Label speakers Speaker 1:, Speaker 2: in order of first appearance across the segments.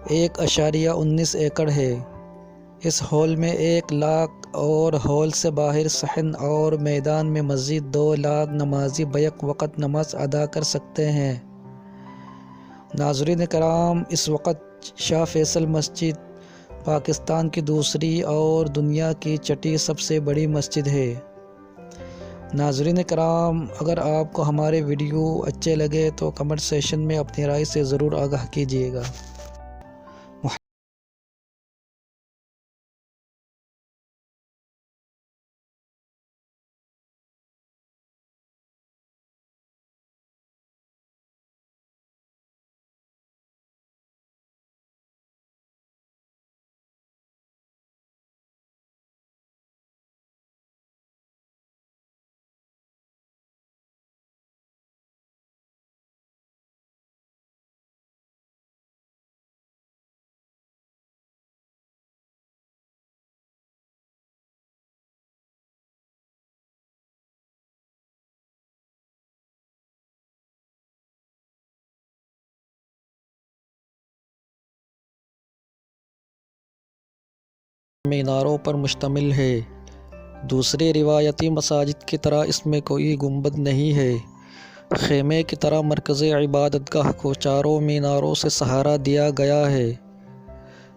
Speaker 1: 1.19 ایکڑ ہے۔ اس ہال میں 1 لاکھ اور ہال سے باہر صحن اور میدان میں مزید 2 لاکھ نمازی بیک وقت نماز ادا کر سکتے ہیں۔ ناظرین کرام، اس وقت شاہ فیصل مسجد پاکستان کی دوسری اور دنیا کی چھٹی سب سے بڑی مسجد ہے۔ ناظرین کرام، اگر آپ کو ہمارے ویڈیو اچھے لگے تو کمنٹ سیکشن میں اپنی رائے سے ضرور آگاہ کیجیے گا۔ میناروں پر مشتمل ہے۔ دوسری روایتی مساجد کی طرح اس میں کوئی گنبد نہیں ہے۔ خیمے کی طرح مرکزی عبادت گاہ کو چاروں میناروں سے سہارا دیا گیا ہے۔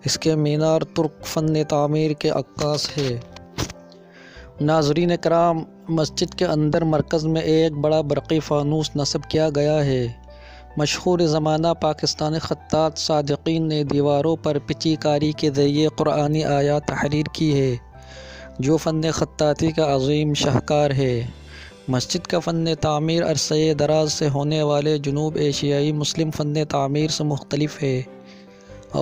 Speaker 1: اس کے مینار ترک فن تعمیر کے عکاس ہے۔ ناظرین کرام، مسجد کے اندر مرکز میں ایک بڑا برقی فانوس نصب کیا گیا ہے۔ مشہور زمانہ پاکستانی خطاط صادقین نے دیواروں پر پچی کاری کے ذریعے قرآنی آیات تحریر کی ہے، جو فن خطاطی کا عظیم شاہکار ہے۔ مسجد کا فن تعمیر عرصہ دراز سے ہونے والے جنوب ایشیائی مسلم فن تعمیر سے مختلف ہے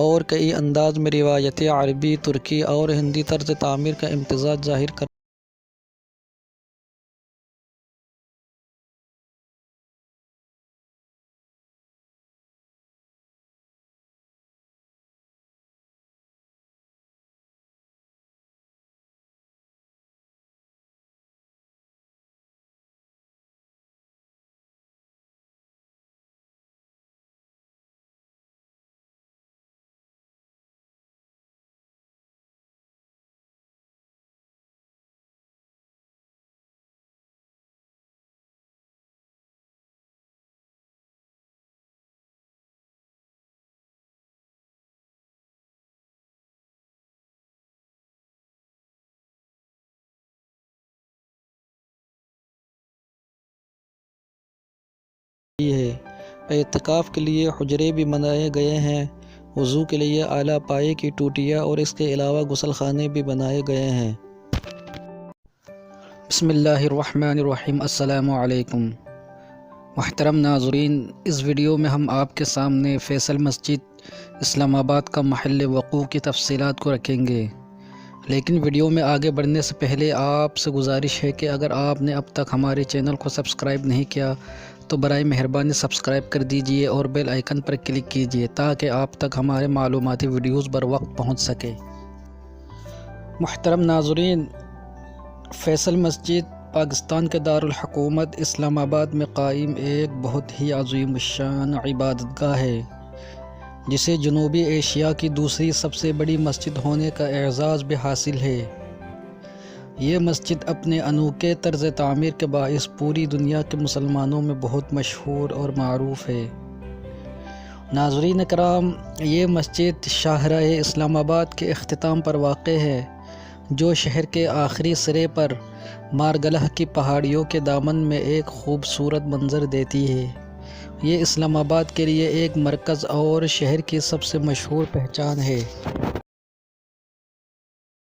Speaker 1: اور کئی انداز میں روایتی عربی، ترکی اور ہندی طرز تعمیر کا امتزاج ظاہر کرتا ہے۔ اعتکاف کے لیے حجرے بھی بنائے گئے ہیں۔ وضو کے لیے اعلیٰ پائے کی ٹوٹیاں اور اس کے علاوہ غسل خانے بھی بنائے گئے ہیں۔ بسم اللہ الرحمن الرحیم۔ السلام علیکم محترم ناظرین، اس ویڈیو میں ہم آپ کے سامنے فیصل مسجد اسلام آباد کا محل وقوع کی تفصیلات کو رکھیں گے، لیکن ویڈیو میں آگے بڑھنے سے پہلے آپ سے گزارش ہے کہ اگر آپ نے اب تک ہمارے چینل کو سبسکرائب نہیں کیا تو برائے مہربانی سبسکرائب کر دیجئے اور بیل آئیکن پر کلک کیجئے تاکہ آپ تک ہمارے معلوماتی ویڈیوز بر وقت پہنچ سکے۔ محترم ناظرین، فیصل مسجد پاکستان کے دارالحکومت اسلام آباد میں قائم ایک بہت ہی عظیم الشان عبادت گاہ ہے، جسے جنوبی ایشیا کی دوسری سب سے بڑی مسجد ہونے کا اعزاز بھی حاصل ہے۔ یہ مسجد اپنے انوکھے طرز تعمیر کے باعث پوری دنیا کے مسلمانوں میں بہت مشہور اور معروف ہے۔ ناظرین کرام، یہ مسجد شاہراہ اسلام آباد کے اختتام پر واقع ہے، جو شہر کے آخری سرے پر مارگلہ کی پہاڑیوں کے دامن میں ایک خوبصورت منظر دیتی ہے۔ یہ اسلام آباد کے لیے ایک مرکز اور شہر کی سب سے مشہور پہچان ہے۔